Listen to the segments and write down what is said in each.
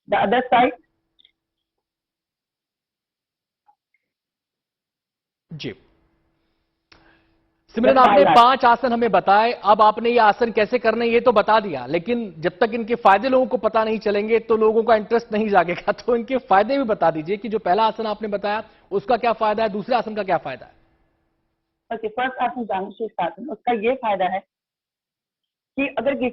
The other side. जी सिमरन, आपने 5 आसन हमें बताए। अब आपने ये आसन कैसे करने ये तो बता दिया, लेकिन जब तक इनके फायदे लोगों को पता नहीं चलेंगे तो लोगों का इंटरेस्ट नहीं जागेगा। तो इनके फायदे भी बता दीजिए कि जो पहला आसन आपने बताया उसका क्या फायदा है, दूसरे आसन का क्या फायदा है। ओके, फर्स्ट आसन जानुशीर्ष आसन, उसका ये फायदा है कि अगर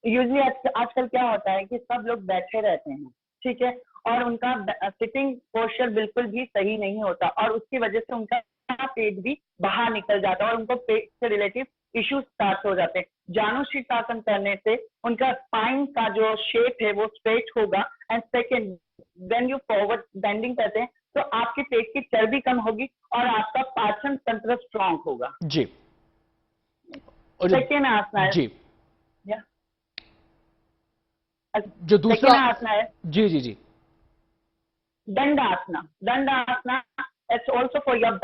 यूजली आजकल क्या होता है कि सब लोग बैठे रहते हैं, ठीक है, और उनका सिटिंग पोस्चर बिल्कुल भी सही नहीं होता और उसकी वजह से उनका पेट भी बाहर निकल जाता है और उनको पेट से रिलेटिव इश्यूज स्टार्ट हो जाते हैं। जानुशीर्षासन करने से उनका स्पाइन का जो शेप है वो स्ट्रेट होगा। And second, when you forward bending करते हैं तो आपके पेट की चर्बी कम होगी और आपका पाचन तंत्र स्ट्रांग होगा। जी। सेकेंड आसन है जी, जो दूसरा सेकेंड आसना है, जी जी जी, dandasana. Dandasana it's also for your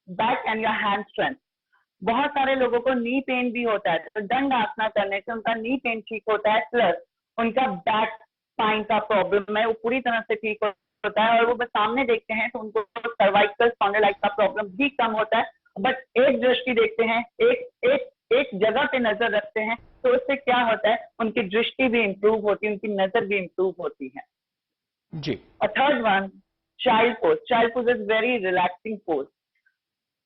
back and your hand strength. बहुत सारे लोगों को नी पेन भी होता है, तो दंड आसना करने से उनका नी पेन ठीक होता है, प्लस उनका बैक स्पाइन का प्रॉब्लम है वो पूरी तरह से ठीक होता है। और वो बस सामने देखते हैं तो उनको सर्वाइकल स्पॉन्डिलाइटिस का प्रॉब्लम भी कम होता है। बट एक दृष्टि देखते हैं, एक जगह पे नजर रखते हैं तो उससे क्या होता है, उनकी दृष्टि भी इंप्रूव होती है, उनकी नजर भी इंप्रूव होती है। जी। और third one, child pose. Child pose is very relaxing pose.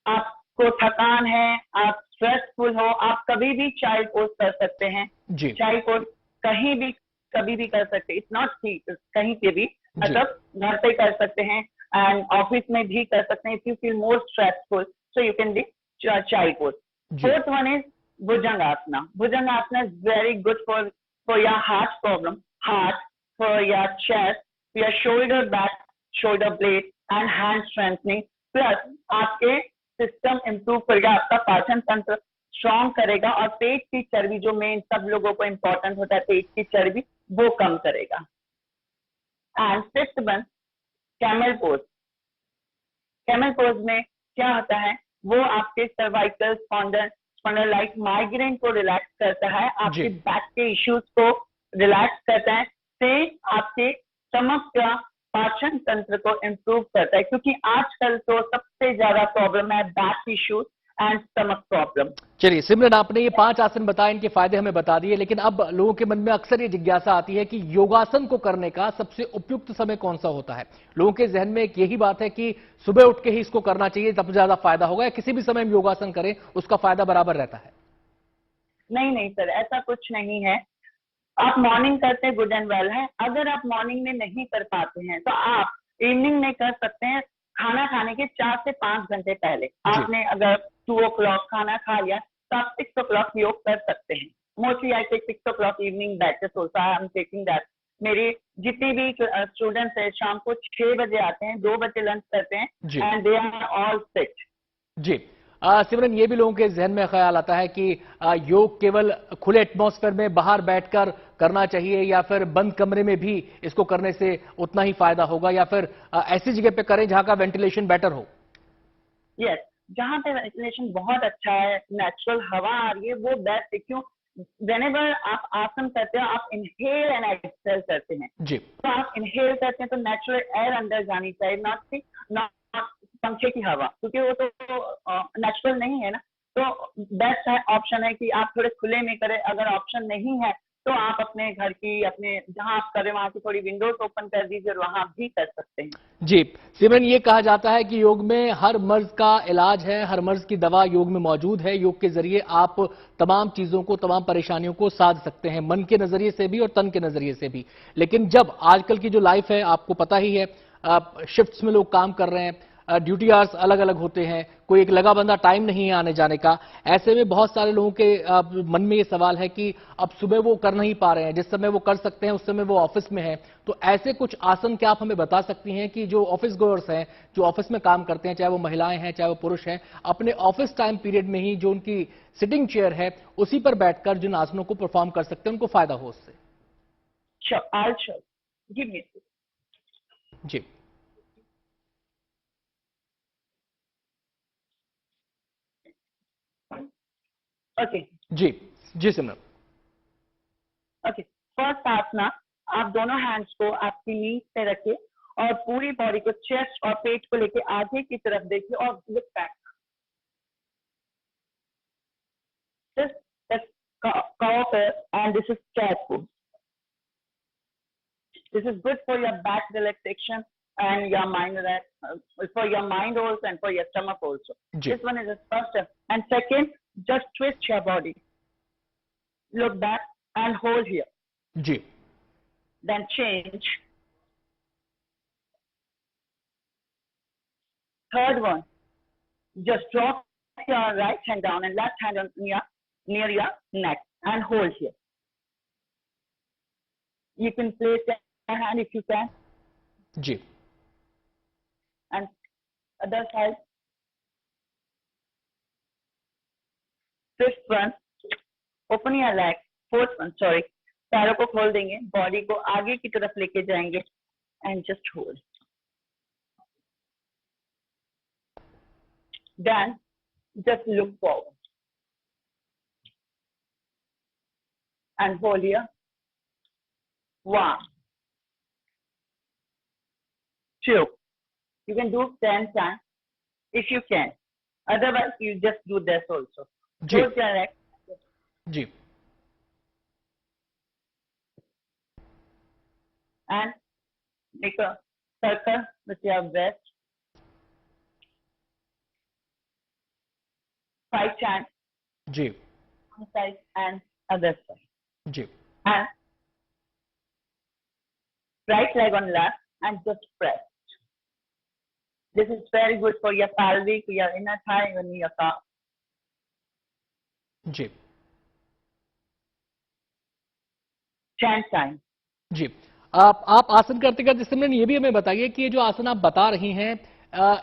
आपको थकान है, आप स्ट्रेसफुल हो, आप कभी भी चाइल्ड पोज कर सकते हैं। चाइल्ड पोज कहीं भी कभी भी कर सकते हैं, इट्स नॉट ठीक कहीं पे भी, मतलब घर पे कर सकते हैं एंड ऑफिस में भी कर सकते हैं। If you feel more stressful so you can do child pose. Fourth one is Bhujangasana. Bhujangasana is very good for your heart problem, heart, for your chest, your shoulder back, shoulder blade and hand strengthening, plus आपके system improve करेगा, आपका पाचन तंत्र strong करेगा और पेट की चर्बी, जो मेन सब लोगों को इंपॉर्टेंट होता है पेट की चर्बी, वो कम करेगा। And fifth one, camel pose. Camel pose में क्या होता है, वो आपके सर्वाइकल स्पॉन्डिलाइटिस माइग्रेन को रिलैक्स करता है, आपके बैक के इश्यूज को रिलैक्स करता है, से आपके समग्र पाचन तंत्र को इंप्रूव करता है, क्योंकि आजकल तो सबसे ज्यादा प्रॉब्लम है back issues and stomach problem. चलिए सिमरन, आपने ये 5 आसन बताए, इनके फायदे हमें बता दिए, लेकिन अब लोगों के मन में अक्सर ये जिज्ञासा आती है कि योगासन को करने का सबसे उपयुक्त समय कौन सा होता है। लोगों के जहन में एक यही बात है कि सुबह उठ के ही इसको करना चाहिए, तब ज्यादा फायदा होगा, या किसी भी समय हम योगासन करें उसका फायदा बराबर रहता है। नहीं नहीं सर, ऐसा कुछ नहीं है। आप मॉर्निंग करते हैं, गुड एंड वेल है। अगर आप मॉर्निंग में नहीं कर पाते हैं तो आप इवनिंग में कर सकते हैं, खाना खाने के 4 से 5 घंटे पहले। आपने अगर 2 o'clock खाना खा लिया तो आप 6 o'clock योग कर सकते हैं। Mostly I take 6 o'clock evening batches also, I am taking that. मेरे जितने भी स्टूडेंट्स है शाम को 6 बजे आते हैं, 2 बजे लंच करते हैं and they are all fit. जी सिमरन, ये भी लोगों के जहन में ख्याल आता है कि योग केवल खुले एटमॉस्फेयर में बाहर बैठकर करना चाहिए, या फिर बंद कमरे में भी इसको करने से उतना ही फायदा होगा, या फिर ऐसी जगह पे करें जहां का वेंटिलेशन बेटर हो। यस, जहां पे वेंटिलेशन बहुत अच्छा है, नेचुरल हवा आ रही है, वो बेस्ट है। क्यों, वेनेवर आप आसन करते हो आप इनहेल एंड एक्सहेल करते हैं, तो आप इनहेल करते हैं तो नेचुरल एयर अंदर जानी चाहिए, नॉट पंखे की हवा, क्योंकि वो तो नेचुरल नहीं है ना। तो बेस्ट है ऑप्शन है कि आप थोड़े खुले में करें। अगर ऑप्शन नहीं है तो आप अपने घर की, अपने जहां आप करें वहां की थोड़ी विंडोज ओपन कर दीजिए और वहां भी कर सकते हैं। जी सिमरन, ये कहा जाता है कि योग में हर मर्ज का इलाज है, हर मर्ज की दवा योग में मौजूद है। योग के जरिए आप तमाम चीजों को, तमाम परेशानियों को साध सकते हैं, मन के नजरिए से भी और तन के नजरिए से भी। लेकिन जब आजकल की जो लाइफ है, आपको पता ही है, शिफ्ट्स में लोग काम कर रहे हैं, ड्यूटी आवर्स अलग अलग होते हैं, कोई एक लगा बंदा टाइम नहीं है आने जाने का। ऐसे में बहुत सारे लोगों के मन में ये सवाल है कि अब सुबह वो कर नहीं पा रहे हैं, जिस समय वो कर सकते हैं उस समय वो ऑफिस में है। तो ऐसे कुछ आसन क्या आप हमें बता सकती हैं कि जो ऑफिस गोअर्स हैं, जो ऑफिस में काम करते हैं, चाहे वो महिलाएं हैं चाहे वो पुरुष हैं, अपने ऑफिस टाइम पीरियड में ही जो उनकी सिटिंग चेयर है उसी पर बैठकर जिन आसनों को परफॉर्म कर सकते हैं, उनको फायदा हो उससे। जी ओके जी जी सिमरन। ओके, फर्स्ट आसना आप दोनों हैंड्स को आपकी नीज पे रखिए और पूरी बॉडी को, चेस्ट और पेट को लेके आगे की तरफ देखिए और look back. This is cow and this is cat pose. This is good for your back relaxation and your mind for your mind also and for your stomach also. This one is the first step. And second, just twist your body. Look back and hold here. Ji. Then change. Third one, just drop your right hand down and left hand on near your neck and hold here. You can place your hand if you can. Ji. And other side. Fifth one, open your leg. Fourth one, sorry. पैरों को खोल देंगे, body को आगे की तरफ लेके जाएंगे and just hold. Then just look forward and hold here. 1, 2. You can do 10 times if you can. Otherwise, you just do this also. Close your leg. Ji. And make a circle with your breast. 5 times. Ji. One side and other side. Ji. And right leg on left and just press. This is very good for your pelvic, your inner thigh, and your calf. Ji. 10 times. जी. आप आसन करते करते सिमरन ये भी हमें बताइए कि ये जो आसन आप बता रही हैं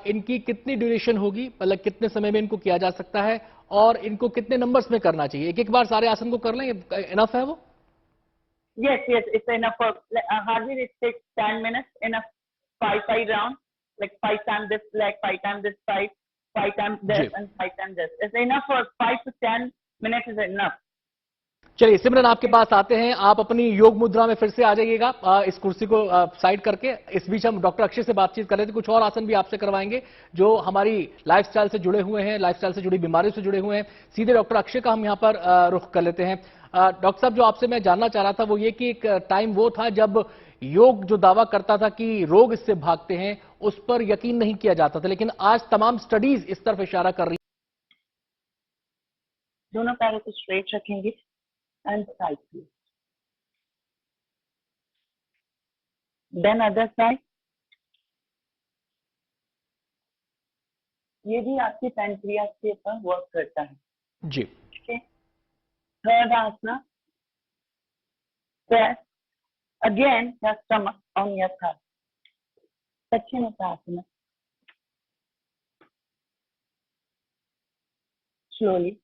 इनकी कितनी ड्यूरेशन होगी, मतलब कितने समय में इनको किया जा सकता है और इनको कितने नंबर्स में करना चाहिए? एक एक बार सारे आसन को कर लें, इनफ है वो? Yes, it's enough for hardly it takes 10 minutes. Enough 5 rounds, like 5 times this leg, 5 times this side, 5 times this, and 5 times this. It's enough for 5 to 10 minutes is enough. चलिए सिमरन आपके पास आते हैं, आप अपनी योग मुद्रा में फिर से आ जाइएगा इस कुर्सी को साइड करके। इस बीच हम डॉक्टर अक्षय से बातचीत कर रहे थे, कुछ और आसन भी आपसे करवाएंगे जो हमारी लाइफस्टाइल से जुड़े हुए हैं, लाइफस्टाइल से जुड़ी बीमारियों से जुड़े हुए हैं। सीधे डॉक्टर अक्षय का हम यहां पर रुख कर लेते हैं। डॉक्टर साहब, जो आपसे मैं जानना चाह रहा था वो ये कि एक टाइम वो था जब योग जो दावा करता था कि रोग इससे भागते हैं, उस पर यकीन नहीं किया जाता था, लेकिन आज तमाम स्टडीज इस तरफ इशारा कर रही हैं। दोनों पैरों को स्ट्रेट रखेंगे and side please. Then other side. ये भी आपके पैनक्रियास के ऊपर वर्क करता है जी। Third asana, press again your stomach on your thigh. Paschimottanasana. Slowly